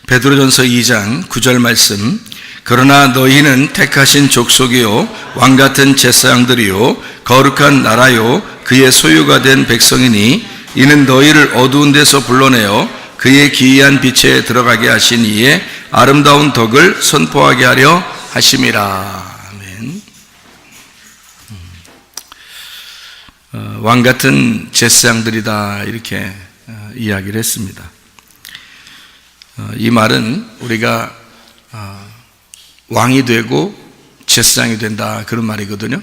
베드로전서 2장 9절 말씀. 그러나 너희는 택하신 족속이요 왕같은 제사장들이요 거룩한 나라요 그의 소유가 된 백성이니 이는 너희를 어두운 데서 불러내어 그의 기이한 빛에 들어가게 하신 이의 아름다운 덕을 선포하게 하려 하심이라. 아멘. 왕같은 제사장들이다, 이렇게 이야기를 했습니다. 이 말은 우리가 왕이 되고 제사장이 된다, 그런 말이거든요.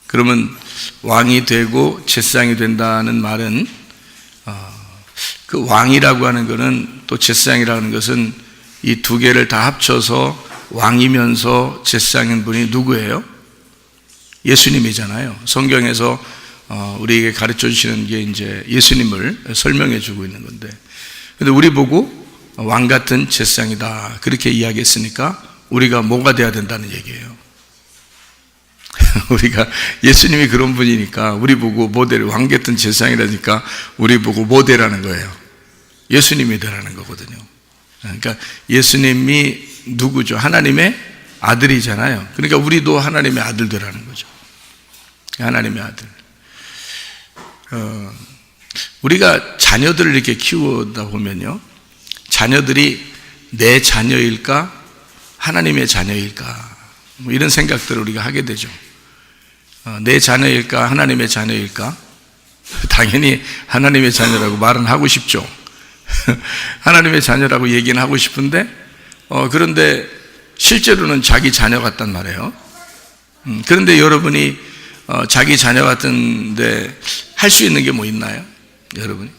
그러면 왕이 되고 제사장이 된다는 말은 그 왕이라고 하는 것은, 또 제사장이라는 하는 것은 이 두 개를 다 합쳐서 왕이면서 제사장인 분이 누구예요? 예수님이잖아요. 성경에서 우리에게 가르쳐 주시는 게 이제 예수님을 설명해 주고 있는 건데, 근데 우리 보고 왕 같은 제사장이다, 그렇게 이야기했으니까 우리가 뭐가 돼야 된다는 얘기예요. 우리가 예수님이 그런 분이니까 우리 보고 모델, 왕 같은 제사장이라니까 우리 보고 모델하는 거예요. 예수님이 되라는 거거든요. 그러니까 예수님이 누구죠? 하나님의 아들이잖아요. 그러니까 우리도 하나님의 아들 되라는 거죠. 하나님의 아들. 우리가 자녀들을 이렇게 키우다 보면요, 자녀들이 내 자녀일까 하나님의 자녀일까, 뭐 이런 생각들을 우리가 하게 되죠. 내 자녀일까 하나님의 자녀일까? 당연히 하나님의 자녀라고 말은 하고 싶죠. 하나님의 자녀라고 얘기는 하고 싶은데 그런데 실제로는 자기 자녀 같단 말이에요. 그런데 여러분이 자기 자녀 같은데 할 수 있는 게 뭐 있나요? 여러분이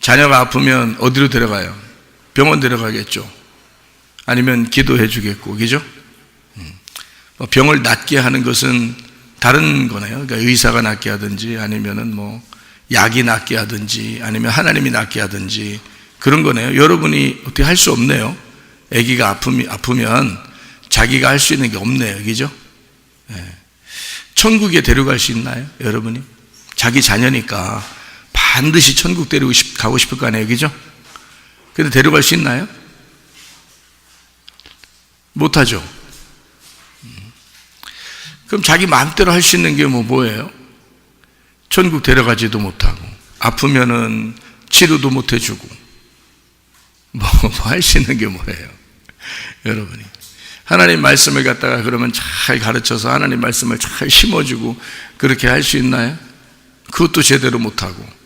자녀가 아프면 어디로 데려가요? 병원 데려가겠죠. 아니면 기도해 주겠고, 그죠? 병을 낫게 하는 것은 다른 거네요. 그러니까 의사가 낫게 하든지, 아니면은 뭐 약이 낫게 하든지, 아니면 하나님이 낫게 하든지, 그런 거네요. 여러분이 어떻게 할 수 없네요. 아기가 아프면 자기가 할 수 있는 게 없네요, 그죠? 천국에 데려갈 수 있나요, 여러분이? 자기 자녀니까 반드시 천국 가고 싶을 거 아니에요, 그죠? 근데 데려갈 수 있나요? 못하죠. 그럼 자기 마음대로 할 수 있는 게 뭐예요? 천국 데려가지도 못하고, 아프면은 치료도 못 해주고, 뭐 할 수 있는 게 뭐예요? 여러분이 하나님 말씀을 갖다가 그러면 잘 가르쳐서 하나님 말씀을 잘 심어주고 그렇게 할 수 있나요? 그것도 제대로 못하고.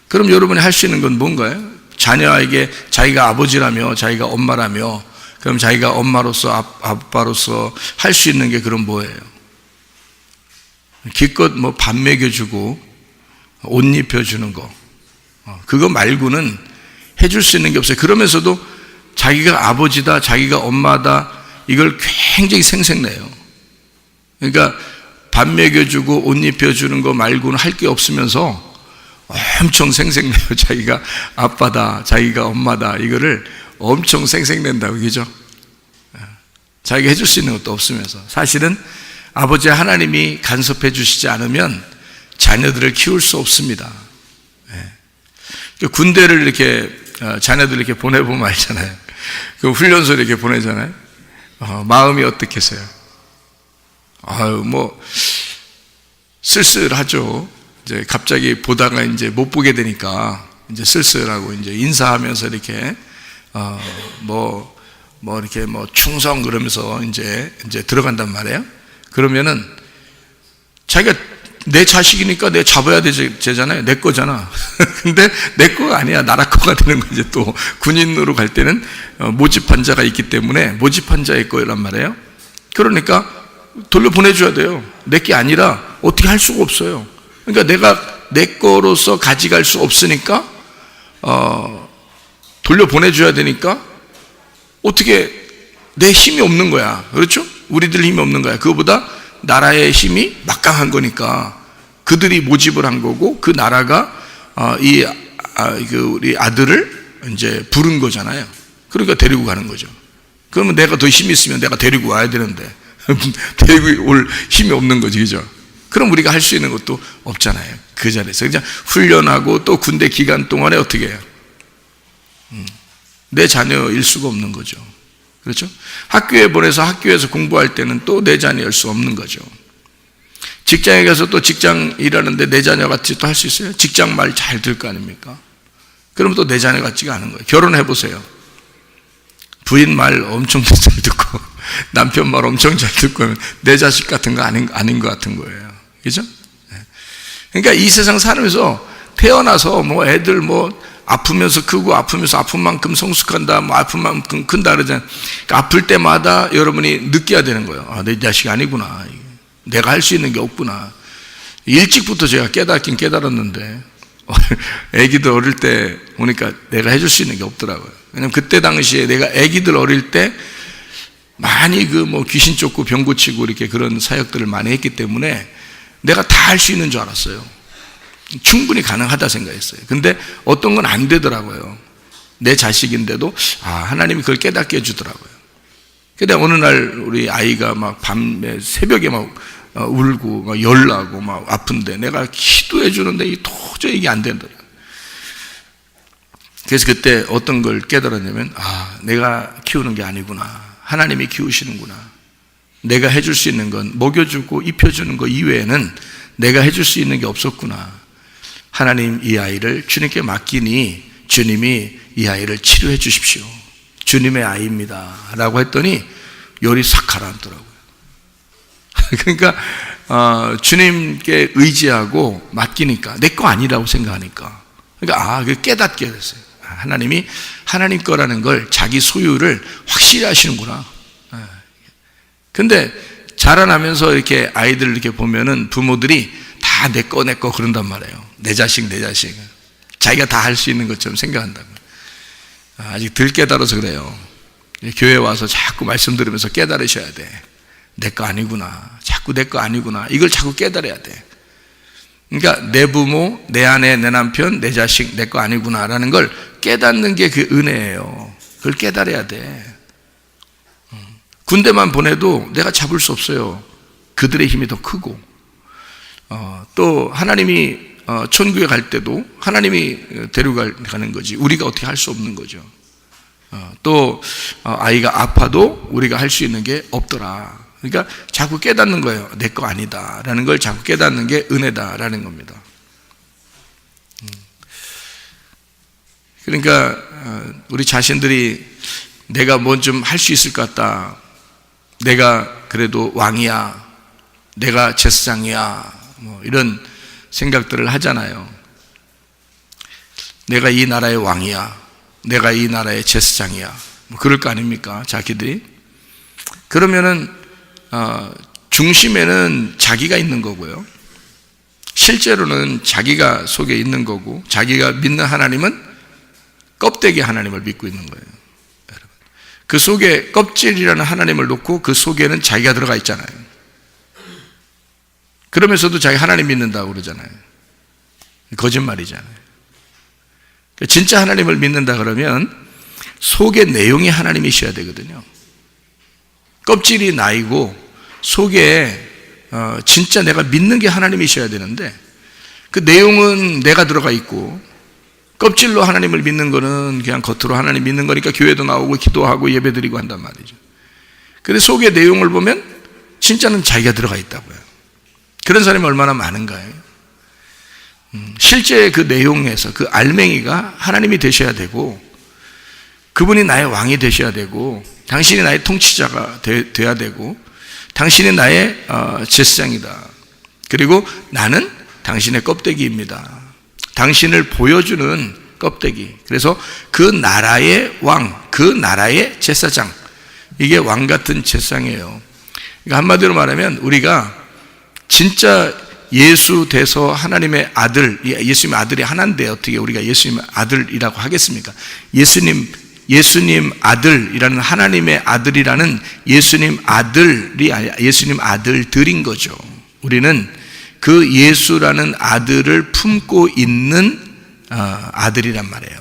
그럼 여러분이 할 수 있는 건 뭔가요? 자녀에게 자기가 아버지라며, 자기가 엄마라며, 그럼 자기가 엄마로서 아빠로서 할 수 있는 게 그럼 뭐예요? 기껏 뭐 밥 먹여주고 옷 입혀주는 거, 그거 말고는 해줄 수 있는 게 없어요. 그러면서도 자기가 아버지다, 자기가 엄마다, 이걸 굉장히 생색내요. 그러니까 밥 먹여주고 옷 입혀주는 거 말고는 할 게 없으면서 엄청 생색내요. 자기가 아빠다, 자기가 엄마다, 이거를 엄청 생색낸다고, 그죠? 자기가 해줄 수 있는 것도 없으면서. 사실은 아버지 하나님이 간섭해 주시지 않으면 자녀들을 키울 수 없습니다. 군대를 이렇게 자녀들 이렇게 보내보면 알잖아요. 그 훈련소 이렇게 보내잖아요. 마음이 어떻겠어요? 뭐 쓸쓸하죠. 이제 갑자기 보다가 이제 못 보게 되니까 이제 쓸쓸하고, 이제 인사하면서 이렇게 이렇게 충성 그러면서 이제 들어간단 말이에요. 그러면은 자기가 내 자식이니까 내가 잡아야 되잖아요. 내 거잖아. 근데 내 거가 아니야. 나라 거가 되는 거지. 또 군인으로 갈 때는 모집한 자가 있기 때문에 모집한 자의 거란 말이에요. 그러니까 돌려보내줘야 돼요. 내 게 아니라 어떻게 할 수가 없어요. 그러니까 내가 내 거로서 가져갈 수 없으니까 돌려보내줘야 되니까 어떻게, 내 힘이 없는 거야. 그렇죠? 우리들 힘이 없는 거야. 그거보다 나라의 힘이 막강한 거니까 그들이 모집을 한 거고, 그 나라가 우리 아들을 이제 부른 거잖아요. 그러니까 데리고 가는 거죠. 그러면 내가 더 힘이 있으면 내가 데리고 와야 되는데 데리고 올 힘이 없는 거지, 그죠? 그럼 우리가 할 수 있는 것도 없잖아요. 그 자리에서 그냥 훈련하고 또 군대 기간 동안에 어떻게 해요? 내 자녀일 수가 없는 거죠. 그렇죠? 학교에 보내서 학교에서 공부할 때는 또 내 자녀일 수 없는 거죠. 직장에 가서 또 직장 일하는데 내 자녀 같이 또 할 수 있어요? 직장 말 잘 들 거 아닙니까? 그러면 또 내 자녀 같지가 않은 거예요. 결혼해 보세요. 부인 말 엄청 잘 듣고 남편 말 엄청 잘 듣고 내 자식 같은 거 아닌 것 같은 거예요. 그죠? 그러니까 이 세상 살면서 태어나서 뭐 애들 뭐 아프면서 크고 아프면서 아픈 만큼 성숙한다, 뭐 아픈 만큼 큰다 그러잖아요. 그러니까 아플 때마다 여러분이 느껴야 되는 거예요. 아, 내 자식이 아니구나. 내가 할 수 있는 게 없구나. 일찍부터 제가 깨닫긴 깨달았는데 애기들 어릴 때 보니까 내가 해줄 수 있는 게 없더라고요. 왜냐면 그때 당시에 내가 애기들 어릴 때 많이 그 뭐 귀신 쫓고 병 고치고 이렇게 그런 사역들을 많이 했기 때문에 내가 다 할 수 있는 줄 알았어요. 충분히 가능하다 생각했어요. 근데 어떤 건 안 되더라고요. 내 자식인데도 하나님이 그걸 깨닫게 해주더라고요. 근데 어느 날 우리 아이가 막 밤에 새벽에 막 울고 막 열나고 막 아픈데 내가 기도해 주는데 도저히 이게 안 되더라고요. 그래서 그때 어떤 걸 깨달았냐면 내가 키우는 게 아니구나. 하나님이 키우시는구나. 내가 해줄 수 있는 건 먹여주고 입혀주는 거 이외에는 내가 해줄 수 있는 게 없었구나. 하나님 이 아이를 주님께 맡기니 주님이 이 아이를 치료해 주십시오. 주님의 아이입니다 라고 했더니 열이 싹 가라앉더라고요. 그러니까 주님께 의지하고 맡기니까 내 거 아니라고 생각하니까 그러니까 깨닫게 됐어요. 하나님이 하나님 거라는 걸 자기 소유를 확실히 하시는구나. 근데 자라나면서 이렇게 아이들 이렇게 보면은 부모들이 다 내 거 그런단 말이에요. 내 자식 자기가 다 할 수 있는 것처럼 생각한다고. 아직 덜 깨달아서 그래요. 교회 와서 자꾸 말씀 들으면서 깨달으셔야 돼. 내 거 아니구나. 자꾸 내 거 아니구나. 이걸 자꾸 깨달아야 돼. 그러니까 내 부모, 내 아내, 내 남편, 내 자식 내 거 아니구나라는 걸 깨닫는 게 그 은혜예요. 그걸 깨달아야 돼. 군대만 보내도 내가 잡을 수 없어요. 그들의 힘이 더 크고 또 하나님이 천국에 갈 때도 하나님이 데려가는 거지 우리가 어떻게 할 수 없는 거죠. 또 아이가 아파도 우리가 할 수 있는 게 없더라. 그러니까 자꾸 깨닫는 거예요. 내 거 아니다라는 걸 자꾸 깨닫는 게 은혜다라는 겁니다. 그러니까 우리 자신들이 내가 뭐 좀 할 수 있을 것 같다. 내가 그래도 왕이야. 내가 제사장이야. 뭐 이런 생각들을 하잖아요. 내가 이 나라의 왕이야. 내가 이 나라의 제사장이야. 뭐 그럴 거 아닙니까? 자기들이. 그러면은 중심에는 자기가 있는 거고요. 실제로는 자기가 속에 있는 거고 자기가 믿는 하나님은 껍데기 하나님을 믿고 있는 거예요. 여러분. 그 속에 껍질이라는 하나님을 놓고 그 속에는 자기가 들어가 있잖아요. 그러면서도 자기 하나님 믿는다고 그러잖아요. 거짓말이잖아요. 진짜 하나님을 믿는다 그러면 속의 내용이 하나님이셔야 되거든요. 껍질이 나이고 속에 진짜 내가 믿는 게 하나님이셔야 되는데 그 내용은 내가 들어가 있고 껍질로 하나님을 믿는 거는 그냥 겉으로 하나님 믿는 거니까 교회도 나오고 기도하고 예배드리고 한단 말이죠. 근데 속의 내용을 보면 진짜는 자기가 들어가 있다고요. 그런 사람이 얼마나 많은가요? 실제 그 내용에서 그 알맹이가 하나님이 되셔야 되고 그분이 나의 왕이 되셔야 되고 당신이 나의 통치자가 돼야 되고 당신이 나의 제사장이다. 그리고 나는 당신의 껍데기입니다. 당신을 보여주는 껍데기. 그래서 그 나라의 왕, 그 나라의 제사장. 이게 왕 같은 제사장이에요. 그러니까 한마디로 말하면 우리가 진짜 예수 돼서 하나님의 아들, 예수님의 아들이 하나인데 어떻게 우리가 예수님의 아들이라고 하겠습니까? 예수님 아들이라는 하나님의 아들이라는 예수님 아들이 아니라 예수님 아들들인 거죠. 우리는 그 예수라는 아들을 품고 있는 아들이란 말이에요.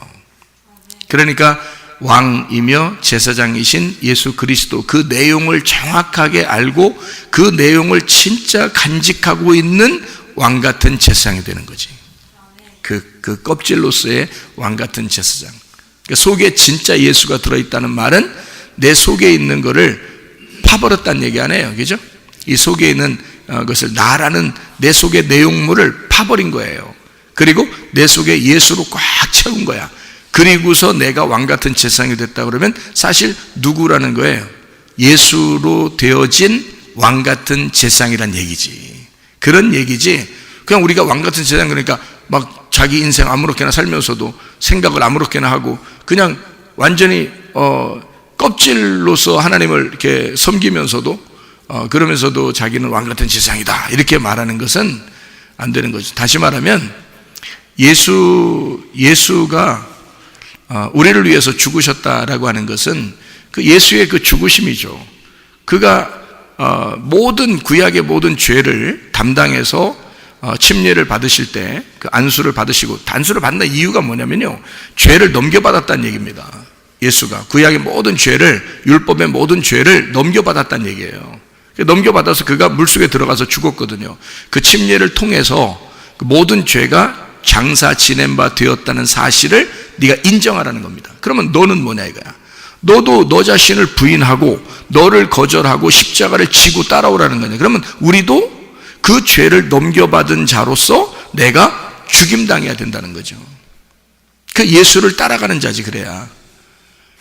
그러니까 왕이며 제사장이신 예수 그리스도 그 내용을 정확하게 알고 그 내용을 진짜 간직하고 있는 왕 같은 제사장이 되는 거지. 그 껍질로서의 왕 같은 제사장. 속에 진짜 예수가 들어있다는 말은 내 속에 있는 것을 파버렸다는 얘기 아니에요. 그죠? 이 속에 있는 것을, 나라는 내 속의 내용물을 파버린 거예요. 그리고 내 속에 예수로 꽉 채운 거야. 그리고서 내가 왕같은 제사장이 됐다 그러면 사실 누구라는 거예요? 예수로 되어진 왕같은 제사장이란 얘기지. 그런 얘기지. 그냥 우리가 왕같은 제사장 그러니까 막 자기 인생 아무렇게나 살면서도 생각을 아무렇게나 하고 그냥 완전히 껍질로서 하나님을 이렇게 섬기면서도 그러면서도 자기는 왕같은 제사장이다 이렇게 말하는 것은 안 되는 거죠. 다시 말하면 예수가 우리를 위해서 죽으셨다라고 하는 것은 그 예수의 그 죽으심이죠. 그가 모든 구약의 모든 죄를 담당해서 침례를 받으실 때 그 안수를 받으시고, 안수를 받는 이유가 뭐냐면요, 죄를 넘겨받았다는 얘기입니다. 예수가 구약의 모든 죄를, 율법의 모든 죄를 넘겨받았다는 얘기예요. 넘겨받아서 그가 물속에 들어가서 죽었거든요. 그 침례를 통해서 그 모든 죄가 장사 지낸 바 되었다는 사실을 네가 인정하라는 겁니다. 그러면 너는 뭐냐 이거야. 너도 너 자신을 부인하고 너를 거절하고 십자가를 지고 따라오라는 거냐. 그러면 우리도 그 죄를 넘겨받은 자로서 내가 죽임당해야 된다는 거죠. 그 예수를 따라가는 자지. 그래야.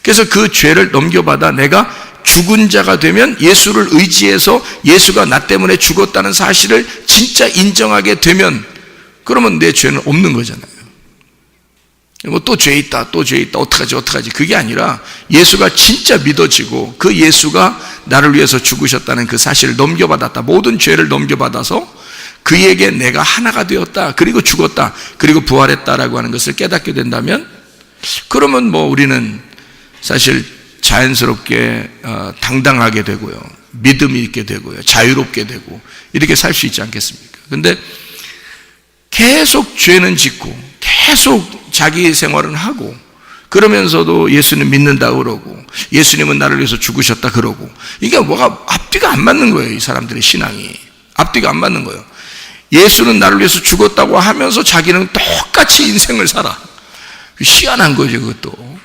그래서 그 죄를 넘겨받아 내가 죽은 자가 되면 예수를 의지해서 예수가 나 때문에 죽었다는 사실을 진짜 인정하게 되면, 그러면 내 죄는 없는 거잖아요. 뭐 또 죄 있다, 또 죄 있다, 어떡하지 그게 아니라 예수가 진짜 믿어지고 그 예수가 나를 위해서 죽으셨다는 그 사실을 넘겨받았다, 모든 죄를 넘겨받아서 그에게 내가 하나가 되었다, 그리고 죽었다, 그리고 부활했다라고 하는 것을 깨닫게 된다면, 그러면 뭐 우리는 사실 자연스럽게 당당하게 되고요, 믿음이 있게 되고요, 자유롭게 되고 이렇게 살 수 있지 않겠습니까? 근데 계속 죄는 짓고 계속 자기 생활은 하고 그러면서도 예수님 믿는다 그러고 예수님은 나를 위해서 죽으셨다 그러고, 이게 뭐가 앞뒤가 안 맞는 거예요. 이 사람들의 신앙이 앞뒤가 안 맞는 거예요. 예수는 나를 위해서 죽었다고 하면서 자기는 똑같이 인생을 살아. 희한한 거죠. 그것도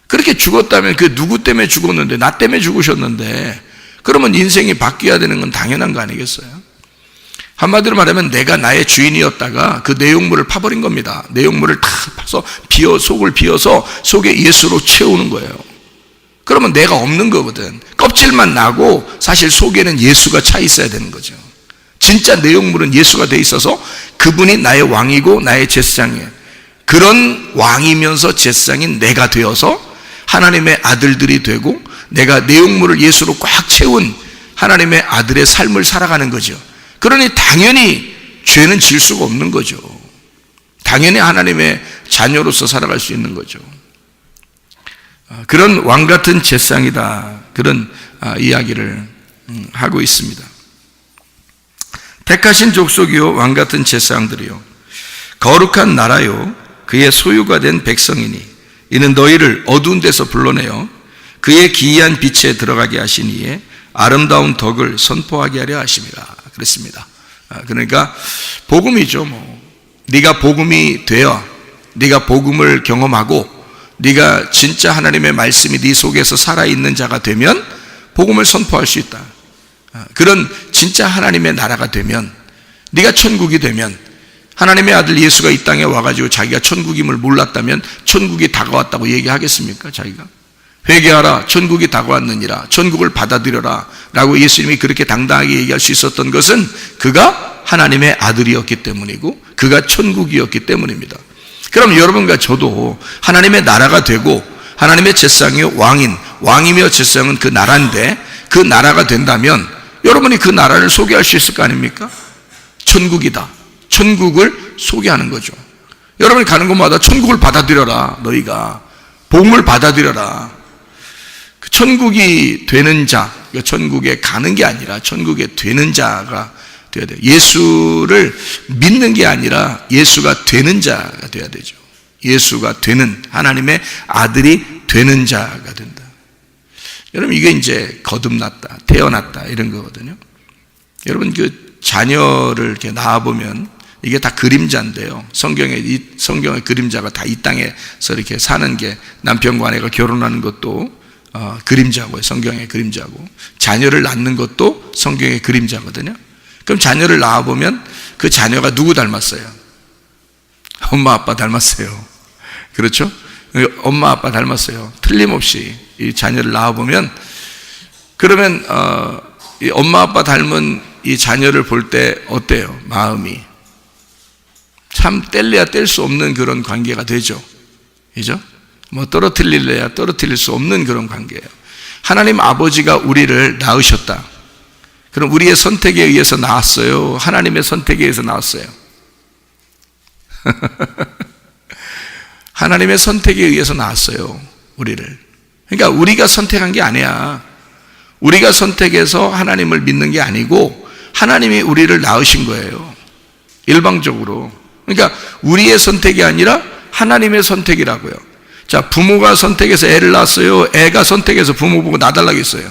그렇게 죽었다면 그 누구 때문에 죽었는데, 나 때문에 죽으셨는데, 그러면 인생이 바뀌어야 되는 건 당연한 거 아니겠어요? 한마디로 말하면 내가 나의 주인이었다가 그 내용물을 파버린 겁니다. 내용물을 다 파서 속을 비워서 속에 예수로 채우는 거예요. 그러면 내가 없는 거거든. 껍질만 나고 사실 속에는 예수가 차 있어야 되는 거죠. 진짜 내용물은 예수가 돼 있어서 그분이 나의 왕이고 나의 제사장이에요. 그런 왕이면서 제사장인 내가 되어서 하나님의 아들들이 되고 내가 내용물을 예수로 꽉 채운 하나님의 아들의 삶을 살아가는 거죠. 그러니 당연히 죄는 질 수가 없는 거죠. 당연히 하나님의 자녀로서 살아갈 수 있는 거죠. 그런 왕같은 제사장이다, 그런 이야기를 하고 있습니다. 택하신 족속이요 왕같은 제사장들이요 거룩한 나라요 그의 소유가 된 백성이니 이는 너희를 어두운 데서 불러내어 그의 기이한 빛에 들어가게 하시니에 아름다운 덕을 선포하게 하려 하심이라 그랬습니다. 그러니까 복음이죠. 네가 복음이 되어 네가 복음을 경험하고 네가 진짜 하나님의 말씀이 네 속에서 살아있는 자가 되면 복음을 선포할 수 있다. 그런 진짜 하나님의 나라가 되면, 네가 천국이 되면, 하나님의 아들 예수가 이 땅에 와가지고 자기가 천국임을 몰랐다면 천국이 다가왔다고 얘기하겠습니까? 자기가 회개하라 천국이 다가왔느니라, 천국을 받아들여라 라고 예수님이 그렇게 당당하게 얘기할 수 있었던 것은 그가 하나님의 아들이었기 때문이고 그가 천국이었기 때문입니다. 그럼 여러분과 저도 하나님의 나라가 되고 하나님의 제사장이 왕이며 제사장은 그 나라인데, 그 나라가 된다면 여러분이 그 나라를 소개할 수 있을 거 아닙니까? 천국이다, 천국을 소개하는 거죠. 여러분이 가는 곳마다 천국을 받아들여라, 너희가 복음을 받아들여라. 천국이 되는 자, 천국에 가는 게 아니라 천국에 되는 자가 되어야 돼요. 예수를 믿는 게 아니라 예수가 되는 자가 되어야 되죠. 예수가 되는, 하나님의 아들이 되는 자가 된다. 여러분, 이게 이제 거듭났다, 태어났다 이런 거거든요. 여러분, 그 자녀를 이렇게 낳아보면 이게 다 그림자인데요. 성경의 그림자가 다 이 땅에서 이렇게 사는 게 남편과 아내가 결혼하는 것도 그림자고요. 성경의 그림자고, 자녀를 낳는 것도 성경의 그림자거든요. 그럼 자녀를 낳아보면 그 자녀가 누구 닮았어요? 엄마 아빠 닮았어요. 그렇죠? 엄마 아빠 닮았어요. 틀림없이 이 자녀를 낳아보면, 그러면 이 엄마 아빠 닮은 이 자녀를 볼 때 어때요? 마음이 참 뗄래야 뗄 수 없는 그런 관계가 되죠. 그죠? 뭐 떨어뜨릴래야 떨어뜨릴 수 없는 그런 관계예요. 하나님 아버지가 우리를 낳으셨다. 그럼 우리의 선택에 의해서 낳았어요? 하나님의 선택에 의해서 낳았어요? 하나님의 선택에 의해서 낳았어요, 우리를. 그러니까 우리가 선택한 게 아니야. 우리가 선택해서 하나님을 믿는 게 아니고 하나님이 우리를 낳으신 거예요, 일방적으로. 그러니까 우리의 선택이 아니라 하나님의 선택이라고요. 자, 부모가 선택해서 애를 낳았어요? 애가 선택해서 부모 보고 낳아달라고 했어요?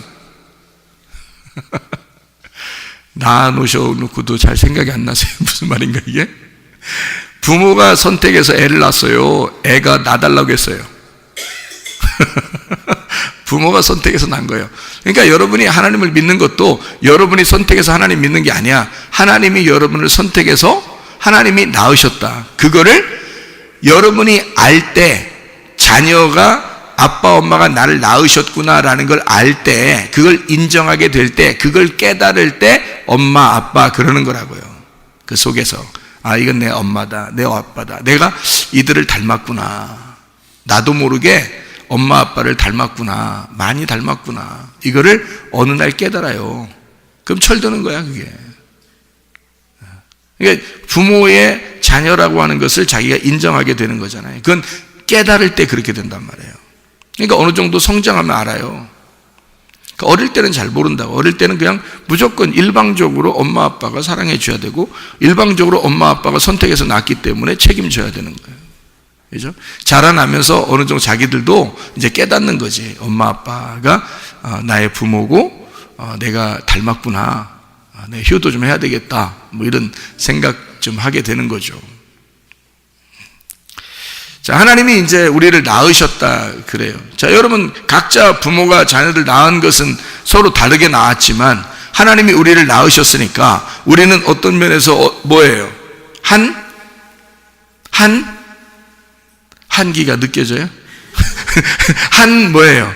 낳아놓으셔놓고도 잘 생각이 안 나세요? 무슨 말인가 이게? 부모가 선택해서 애를 낳았어요? 애가 낳아달라고 했어요? 부모가 선택해서 낳은 거예요. 그러니까 여러분이 하나님을 믿는 것도 여러분이 선택해서 하나님 믿는 게 아니야. 하나님이 여러분을 선택해서 하나님이 낳으셨다. 그거를 여러분이 알 때, 자녀가 아빠 엄마가 나를 낳으셨구나라는 걸 알 때, 그걸 인정하게 될 때, 그걸 깨달을 때 엄마 아빠 그러는 거라고요. 그 속에서 아, 이건 내 엄마다, 내 아빠다, 내가 이들을 닮았구나, 나도 모르게 엄마 아빠를 닮았구나, 많이 닮았구나, 이거를 어느 날 깨달아요. 그럼 철드는 거야, 그게. 그러니까 부모의 자녀라고 하는 것을 자기가 인정하게 되는 거잖아요. 그건 깨달을 때 그렇게 된단 말이에요. 그러니까 어느 정도 성장하면 알아요. 그러니까 어릴 때는 잘 모른다고. 어릴 때는 그냥 무조건 일방적으로 엄마 아빠가 사랑해 줘야 되고, 일방적으로 엄마 아빠가 선택해서 낳기 때문에 책임져야 되는 거예요. 그죠? 자라나면서 어느 정도 자기들도 이제 깨닫는 거지. 엄마 아빠가 나의 부모고 내가 닮았구나, 내 효도 좀 해야 되겠다, 뭐 이런 생각 좀 하게 되는 거죠. 자, 하나님이 이제 우리를 낳으셨다 그래요. 자, 여러분, 각자 부모가 자녀들 낳은 것은 서로 다르게 낳았지만 하나님이 우리를 낳으셨으니까 우리는 어떤 면에서 뭐예요? 한기가 느껴져요? 뭐예요?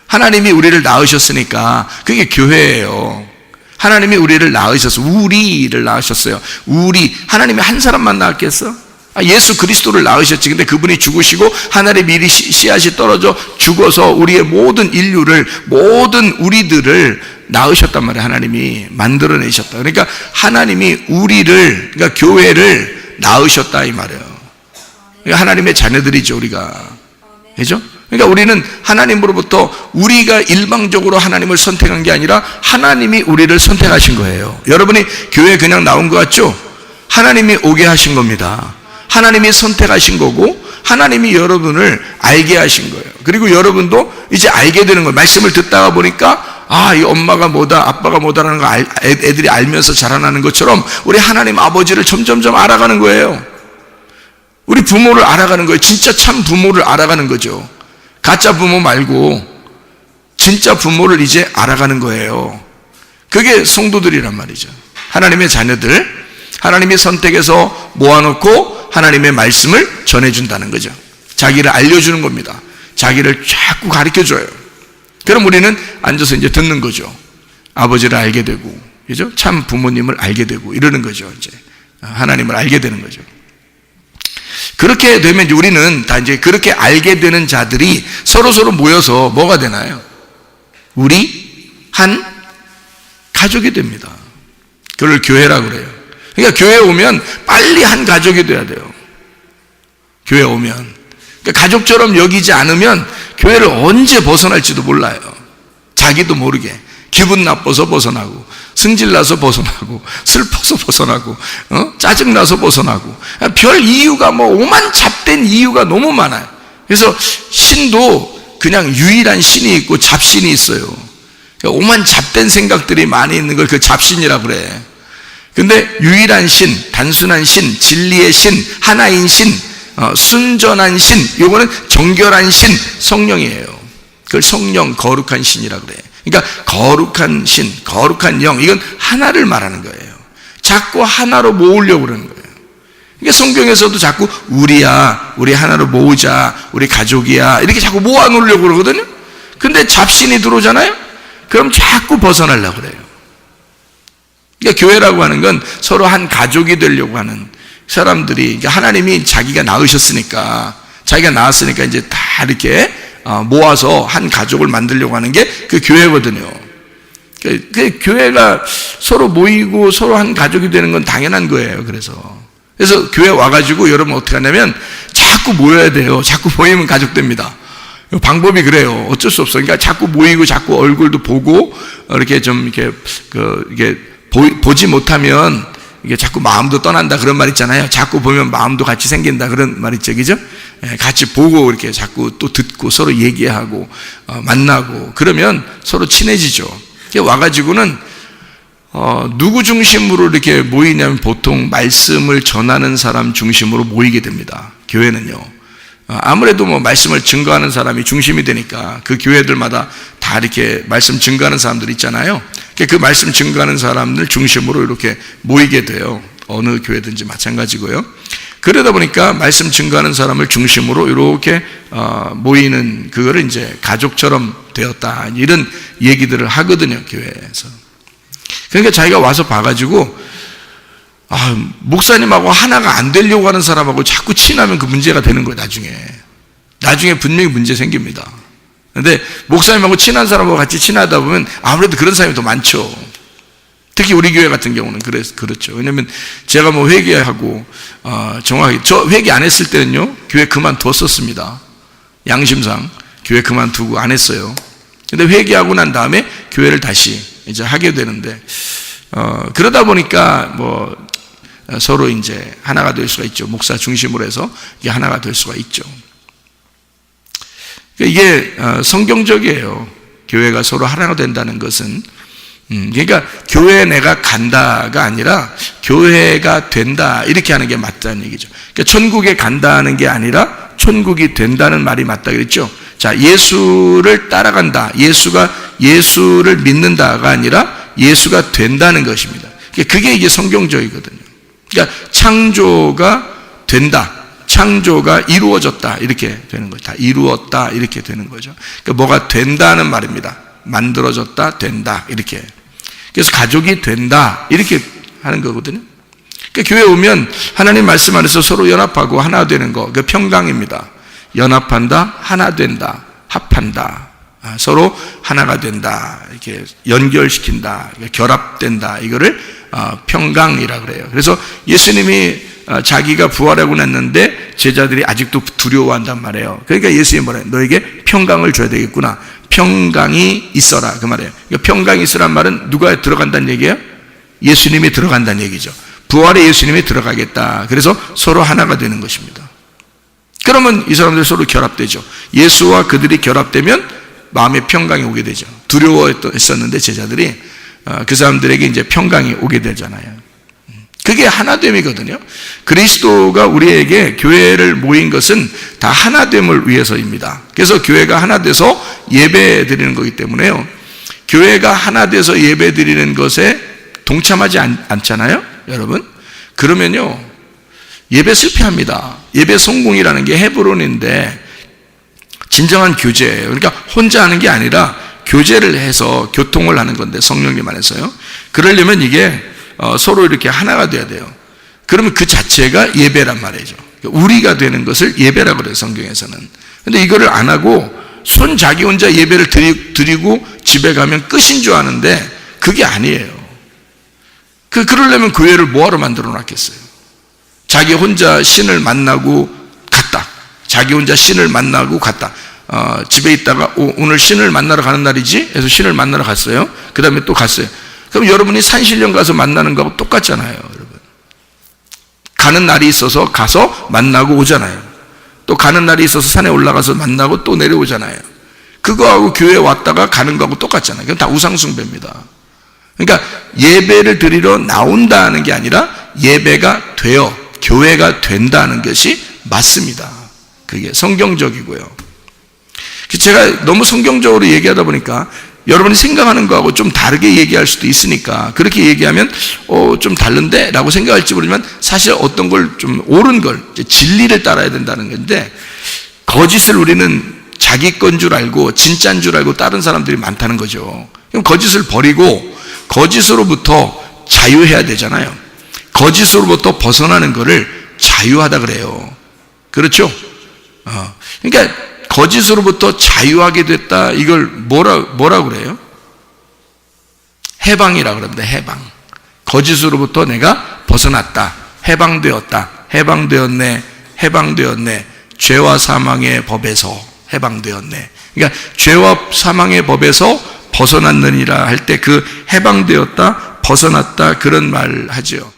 하나님이 우리를 낳으셨으니까 그게 교회예요. 하나님이 우리를 낳으셨어요. 우리를 낳으셨어요. 하나님이 한 사람만 낳았겠어? 예수 그리스도를 낳으셨지. 근데 그분이 죽으시고 하늘의 미리 씨앗이 떨어져 죽어서 우리의 모든 인류를, 모든 우리들을 낳으셨단 말이에요. 하나님이 만들어내셨다. 그러니까 하나님이 우리를, 그러니까 교회를 낳으셨다 이 말이에요. 그러니까 하나님의 자녀들이죠, 우리가. 그죠? 그러니까 우리는 하나님으로부터 우리가 일방적으로 하나님을 선택한 게 아니라 하나님이 우리를 선택하신 거예요. 여러분이 교회에 그냥 나온 것 같죠? 하나님이 오게 하신 겁니다. 하나님이 선택하신 거고 하나님이 여러분을 알게 하신 거예요. 그리고 여러분도 이제 알게 되는 거예요. 말씀을 듣다가 보니까 아, 이 엄마가 뭐다, 아빠가 뭐다라는 거 애들이 알면서 자라나는 것처럼 우리 하나님 아버지를 점점점 알아가는 거예요. 우리 부모를 알아가는 거예요. 진짜 참 부모를 알아가는 거죠. 가짜 부모 말고 진짜 부모를 이제 알아가는 거예요. 그게 성도들이란 말이죠. 하나님의 자녀들, 하나님이 선택해서 모아놓고 하나님의 말씀을 전해준다는 거죠. 자기를 알려주는 겁니다. 자기를 자꾸 가르쳐줘요. 그럼 우리는 앉아서 이제 듣는 거죠. 아버지를 알게 되고, 그죠? 참 부모님을 알게 되고 이러는 거죠. 이제 하나님을 알게 되는 거죠. 그렇게 되면 이제 우리는 다 이제 그렇게 알게 되는 자들이 서로 모여서 뭐가 되나요? 우리 한 가족이 됩니다. 그걸 교회라고 그래요. 그러니까 교회에 오면 빨리 한 가족이 돼야 돼요. 교회에 오면. 그러니까 가족처럼 여기지 않으면 교회를 언제 벗어날지도 몰라요. 자기도 모르게. 기분 나빠서 벗어나고, 승질나서 벗어나고, 슬퍼서 벗어나고, 짜증나서 벗어나고, 별 이유가 뭐 오만 잡된 이유가 너무 많아요. 그래서 신도 그냥 유일한 신이 있고 잡신이 있어요. 그러니까 오만 잡된 생각들이 많이 있는 걸 그 잡신이라고 그래. 근데 유일한 신, 단순한 신, 진리의 신, 하나인 신, 순전한 신, 요거는 정결한 신, 성령이에요. 그걸 성령, 거룩한 신이라고 그래요. 그러니까 거룩한 신, 거룩한 영, 이건 하나를 말하는 거예요. 자꾸 하나로 모으려고 그러는 거예요. 그러니까 성경에서도 자꾸 우리야, 우리 하나로 모으자, 우리 가족이야, 이렇게 자꾸 모아놓으려고 그러거든요. 근데 잡신이 들어오잖아요? 그럼 자꾸 벗어나려고 그래요. 그러니까 교회라고 하는 건 서로 한 가족이 되려고 하는 사람들이, 그러니까 하나님이 자기가 낳으셨으니까, 자기가 낳았으니까 이제 다 이렇게 모아서 한 가족을 만들려고 하는 게 그 교회거든요. 그 교회가 서로 모이고 서로 한 가족이 되는 건 당연한 거예요. 그래서 교회 와가지고 여러분 어떻게 하냐면 자꾸 모여야 돼요. 자꾸 모이면 가족 됩니다. 방법이 그래요. 어쩔 수 없어요. 그러니까 자꾸 모이고 자꾸 얼굴도 보고 이렇게 좀 이게 보지 못하면 이게 자꾸 마음도 떠난다 그런 말 있잖아요. 자꾸 보면 마음도 같이 생긴다 그런 말 있죠, 그죠? 같이 보고 이렇게 자꾸 또 듣고 서로 얘기하고 만나고 그러면 서로 친해지죠. 와가지고는 누구 중심으로 이렇게 모이냐면 보통 말씀을 전하는 사람 중심으로 모이게 됩니다. 교회는요. 아무래도 뭐 말씀을 증거하는 사람이 중심이 되니까 그 교회들마다 다 이렇게 말씀 증거하는 사람들 있잖아요. 그 말씀 증거하는 사람들 중심으로 이렇게 모이게 돼요. 어느 교회든지 마찬가지고요. 그러다 보니까 말씀 증거하는 사람을 중심으로 이렇게 모이는 그거를 이제 가족처럼 되었다 이런 얘기들을 하거든요, 교회에서. 그러니까 자기가 와서 봐가지고 목사님하고 하나가 안 되려고 하는 사람하고 자꾸 친하면 그 문제가 되는 거예요. 나중에 분명히 문제 생깁니다. 그런데 목사님하고 친한 사람하고 같이 친하다 보면 아무래도 그런 사람이 더 많죠. 특히 우리 교회 같은 경우는 그렇죠. 왜냐면 제가 뭐 회개하고 정확하게 저 회개 안 했을 때는요 교회 그만뒀었습니다. 양심상 교회 그만두고 안 했어요. 근데 회개하고 난 다음에 교회를 다시 이제 하게 되는데 그러다 보니까 뭐 서로 이제 하나가 될 수가 있죠. 목사 중심으로 해서 이게 하나가 될 수가 있죠. 이게 성경적이에요. 교회가 서로 하나가 된다는 것은 그러니까 교회에 내가 간다가 아니라 교회가 된다 이렇게 하는 게 맞다는 얘기죠. 그러니까 천국에 간다는 게 아니라 천국이 된다는 말이 맞다 그랬죠. 자, 예수를 따라간다. 예수를 믿는다가 아니라 예수가 된다는 것입니다. 그게 이게 성경적이거든요. 그러니까 창조가 된다. 창조가 이루어졌다. 이렇게 되는 거죠. 다 이루었다. 이렇게 되는 거죠. 그러니까 뭐가 된다는 말입니다. 만들어졌다, 된다. 이렇게. 그래서 가족이 된다. 이렇게 하는 거거든요. 그러니까 교회 오면 하나님 말씀 안에서 서로 연합하고 하나 되는 거. 그 평강입니다. 연합한다, 하나 된다, 합한다. 서로 하나가 된다. 이렇게 연결시킨다. 결합된다. 이거를 평강이라고 그래요. 그래서 예수님이 자기가 부활하고 났는데 제자들이 아직도 두려워한단 말이에요. 그러니까 예수님이 뭐래요? 너에게 평강을 줘야 되겠구나. 평강이 있어라. 그 말이에요. 그러니까 평강이 있으란 말은 누가 들어간다는 얘기예요? 예수님이 들어간다는 얘기죠. 부활에 예수님이 들어가겠다. 그래서 서로 하나가 되는 것입니다. 그러면 이 사람들 서로 결합되죠. 예수와 그들이 결합되면 마음에 평강이 오게 되죠. 두려워했었는데 제자들이 그 사람들에게 이제 평강이 오게 되잖아요. 그게 하나됨이거든요. 그리스도가 우리에게 교회를 모인 것은 다 하나됨을 위해서입니다. 그래서 교회가 하나 돼서 예배 드리는 거기 때문에요. 교회가 하나 돼서 예배 드리는 것에 동참하지 않잖아요, 여러분. 그러면요 예배 실패합니다. 예배 성공이라는 게 헤브론인데 진정한 교제예요. 그러니까 혼자 하는 게 아니라 교제를 해서 교통을 하는 건데 성령님 안에서요. 그러려면 이게 서로 이렇게 하나가 돼야 돼요. 그러면 그 자체가 예배란 말이죠. 우리가 되는 것을 예배라고 그래요, 성경에서는. 근데 이거를 안 하고 자기 혼자 예배를 드리고 집에 가면 끝인 줄 아는데 그게 아니에요. 그러려면 교회를 뭐하러 만들어 놨겠어요? 자기 혼자 신을 만나고 갔다. 자기 혼자 신을 만나고 갔다. 집에 있다가 오늘 신을 만나러 가는 날이지? 해서 신을 만나러 갔어요. 그 다음에 또 갔어요. 그럼 여러분이 산신령 가서 만나는 거하고 똑같잖아요, 여러분. 가는 날이 있어서 가서 만나고 오잖아요. 또 가는 날이 있어서 산에 올라가서 만나고 또 내려오잖아요. 그거하고 교회 왔다가 가는 거하고 똑같잖아요. 그건 다 우상숭배입니다. 그러니까 예배를 드리러 나온다는 게 아니라 예배가 되어 교회가 된다는 것이 맞습니다. 그게 성경적이고요. 제가 너무 성경적으로 얘기하다 보니까 여러분이 생각하는 거하고 좀 다르게 얘기할 수도 있으니까 그렇게 얘기하면 좀 다른데? 라고 생각할지 모르지만 사실 어떤 걸 좀 옳은 걸, 진리를 따라야 된다는 건데 거짓을 우리는 자기 건 줄 알고 진짜인 줄 알고 다른 사람들이 많다는 거죠. 그럼 거짓을 버리고 거짓으로부터 자유해야 되잖아요. 거짓으로부터 벗어나는 거를 자유하다 그래요. 그렇죠? 그러니까 거짓으로부터 자유하게 됐다. 이걸 뭐라 그래요? 해방이라 그럽니다. 해방. 거짓으로부터 내가 벗어났다. 해방되었다. 해방되었네. 해방되었네. 죄와 사망의 법에서 해방되었네. 그러니까 죄와 사망의 법에서 벗어났느니라 할 때 그 해방되었다, 벗어났다 그런 말 하죠.